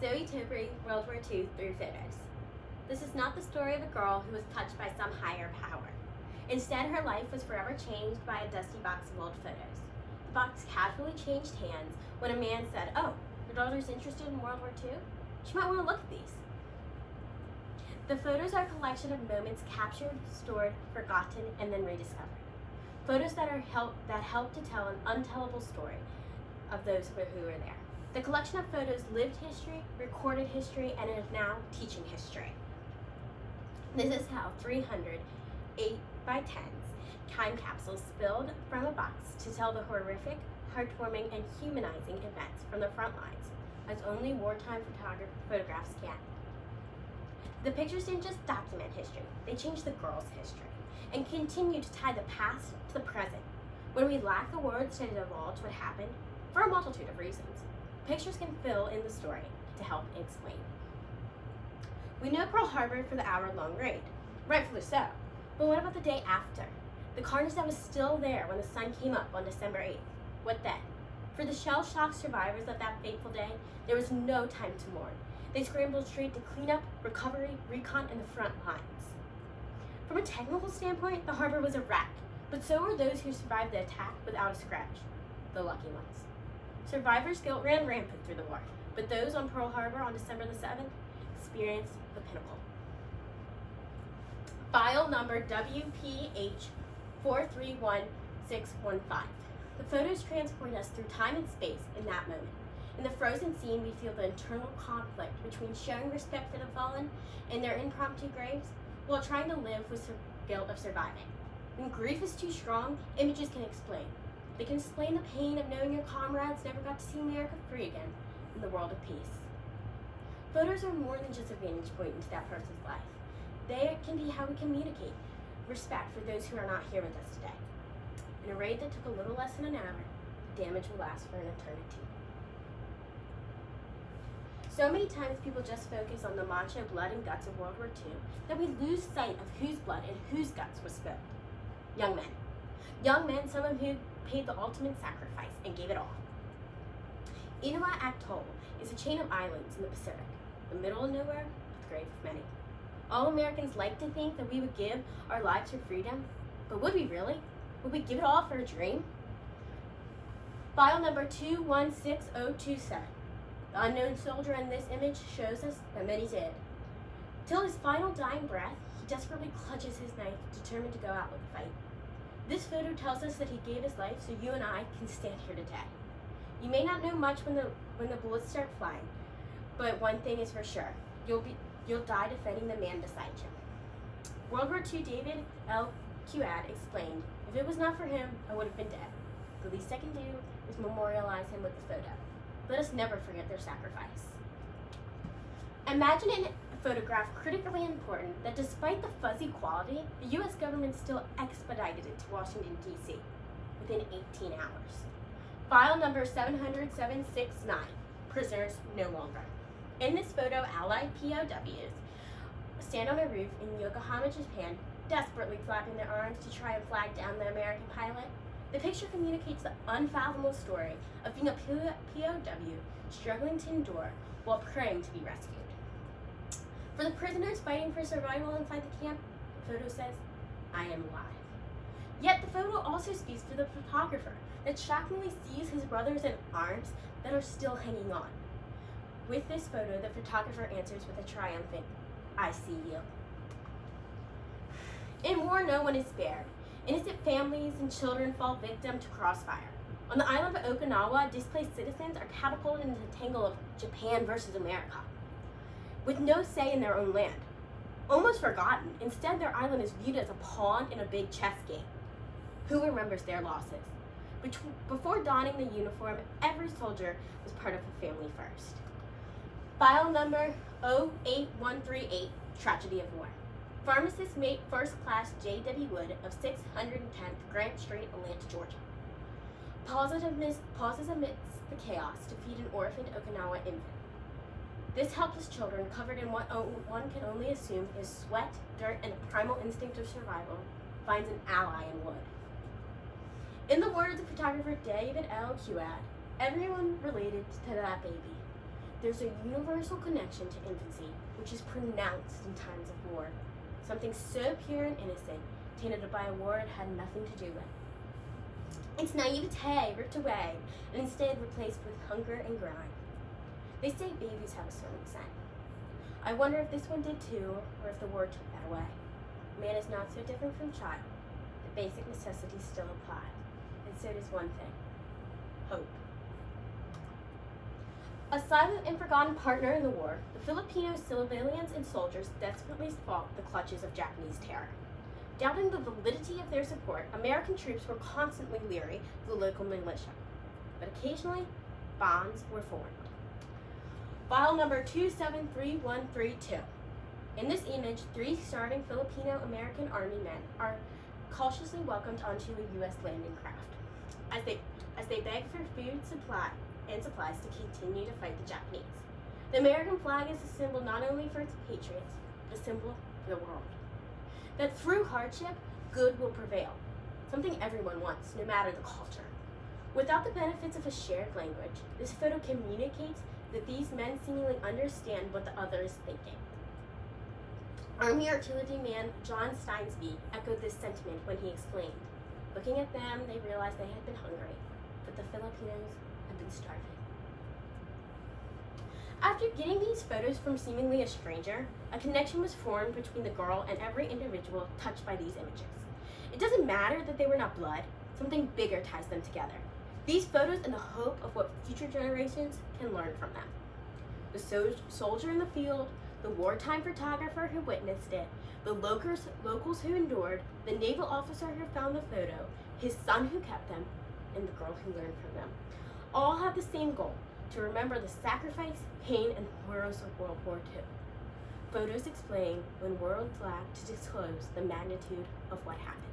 Zoe Tobery, World War II through photos. This is not the story of a girl who was touched by some higher power. Instead, her life was forever changed by a dusty box of old photos. The box casually changed hands when a man said, "Oh, your daughter's interested in World War II? She might want to look at these." The photos are a collection of moments captured, stored, forgotten, and then rediscovered. Photos that help to tell an untellable story of those who were there. The collection of photos lived history, recorded history, and is now teaching history. This is how 300 8x10s time capsules spilled from a box to tell the horrific, heartwarming, and humanizing events from the front lines, as only wartime photographs can. The pictures didn't just document history, they changed the girl's history, and continue to tie the past to the present. When we lack the words to divulge what happened, for a multitude of reasons, pictures can fill in the story to help explain. We know Pearl Harbor for the hour-long raid, rightfully so, but what about the day after? The carnage that was still there when the sun came up on December 8th. What then? For the shell-shocked survivors of that fateful day, there was no time to mourn. They scrambled straight to cleanup, recovery, recon, and the front lines. From a technical standpoint, the harbor was a wreck, but so were those who survived the attack without a scratch, the lucky ones. Survivors' guilt ran rampant through the war, but those on Pearl Harbor on December the 7th experienced the pinnacle. File number WPH 431615. The photos transport us through time and space in that moment. In the frozen scene, we feel the internal conflict between showing respect for the fallen and their impromptu graves while trying to live with the guilt of surviving. When grief is too strong, images can explain. They can explain the pain of knowing your comrades never got to see America free again in the world of peace. Photos are more than just a vantage point into that person's life. They can be how we communicate respect for those who are not here with us today. In a raid that took a little less than an hour, the damage will last for an eternity. So many times people just focus on the macho blood and guts of World War II that we lose sight of whose blood and whose guts was spilled. Young men. Young men, some of whom paid the ultimate sacrifice and gave it all. Inua Atoll is a chain of islands in the Pacific, the middle of nowhere, but the grave of many. All Americans like to think that we would give our lives for freedom, but would we really? Would we give it all for a dream? File number 216027. The unknown soldier in this image shows us that many did. Till his final dying breath, he desperately clutches his knife, determined to go out with the fight. This photo tells us that he gave his life so you and I can stand here today. You may not know much when the bullets start flying, but one thing is for sure, you'll die defending the man beside you. World War II David L. Quad explained, "If it was not for him, I would have been dead. The least I can do is memorialize him with the photo. Let us never forget their sacrifice." Imagine a photograph critically important that despite the fuzzy quality, the U.S. government still expedited it to Washington, D.C. within 18 hours. File number 70769, prisoners no longer. In this photo, Allied POWs stand on a roof in Yokohama, Japan, desperately flapping their arms to try and flag down the American pilot. The picture communicates the unfathomable story of being a POW struggling to endure while praying to be rescued. For the prisoners fighting for survival inside the camp, the photo says, "I am alive." Yet the photo also speaks for the photographer that shockingly sees his brothers in arms that are still hanging on. With this photo, the photographer answers with a triumphant, "I see you." In war, no one is spared. Innocent families and children fall victim to crossfire. On the island of Okinawa, displaced citizens are catapulted into the tangle of Japan versus America, with no say in their own land. Almost forgotten, instead their island is viewed as a pawn in a big chess game. Who remembers their losses? Before donning the uniform, every soldier was part of a family first. File number 08138, Tragedy of War. Pharmacist mate First Class J.W. Wood of 610th Grant Street, Atlanta, Georgia. Pauses amidst the chaos to feed an orphaned Okinawa infant. This helpless children, covered in what one can only assume is sweat, dirt, and a primal instinct of survival, finds an ally in Wood. In the words of photographer David L. Quad, everyone related to that baby. There's a universal connection to infancy, which is pronounced in times of war. Something so pure and innocent, tainted by a war it had nothing to do with. Its naivete ripped away, and instead replaced with hunger and grind. They say babies have a certain scent. I wonder if this one did too, or if the war took that away. Man is not so different from child. The basic necessities still apply, and so does one thing: hope. A silent and forgotten partner in the war, the Filipino civilians and soldiers desperately fought the clutches of Japanese terror. Doubting the validity of their support, American troops were constantly leery of the local militia, but occasionally bonds were formed. File number 273132. In this image, 3 starving Filipino American Army men are cautiously welcomed onto a U.S. landing craft as they beg for food and supplies to continue to fight the Japanese. The American flag is a symbol not only for its patriots, but a symbol for the world. That through hardship, good will prevail, something everyone wants, no matter the culture. Without the benefits of a shared language, this photo communicates that these men seemingly understand what the other is thinking. Army Artilleryman John Steinsby echoed this sentiment when he explained, looking at them, they realized they had been hungry, but the Filipinos had been starving. After getting these photos from seemingly a stranger, a connection was formed between the girl and every individual touched by these images. It doesn't matter that they were not blood, something bigger ties them together. These photos and the hope of what future generations can learn from them. The soldier in the field, the wartime photographer who witnessed it, the locals who endured, the naval officer who found the photo, his son who kept them, and the girl who learned from them, all have the same goal: to remember the sacrifice, pain, and horrors of World War II. Photos explain when words lack to disclose the magnitude of what happened.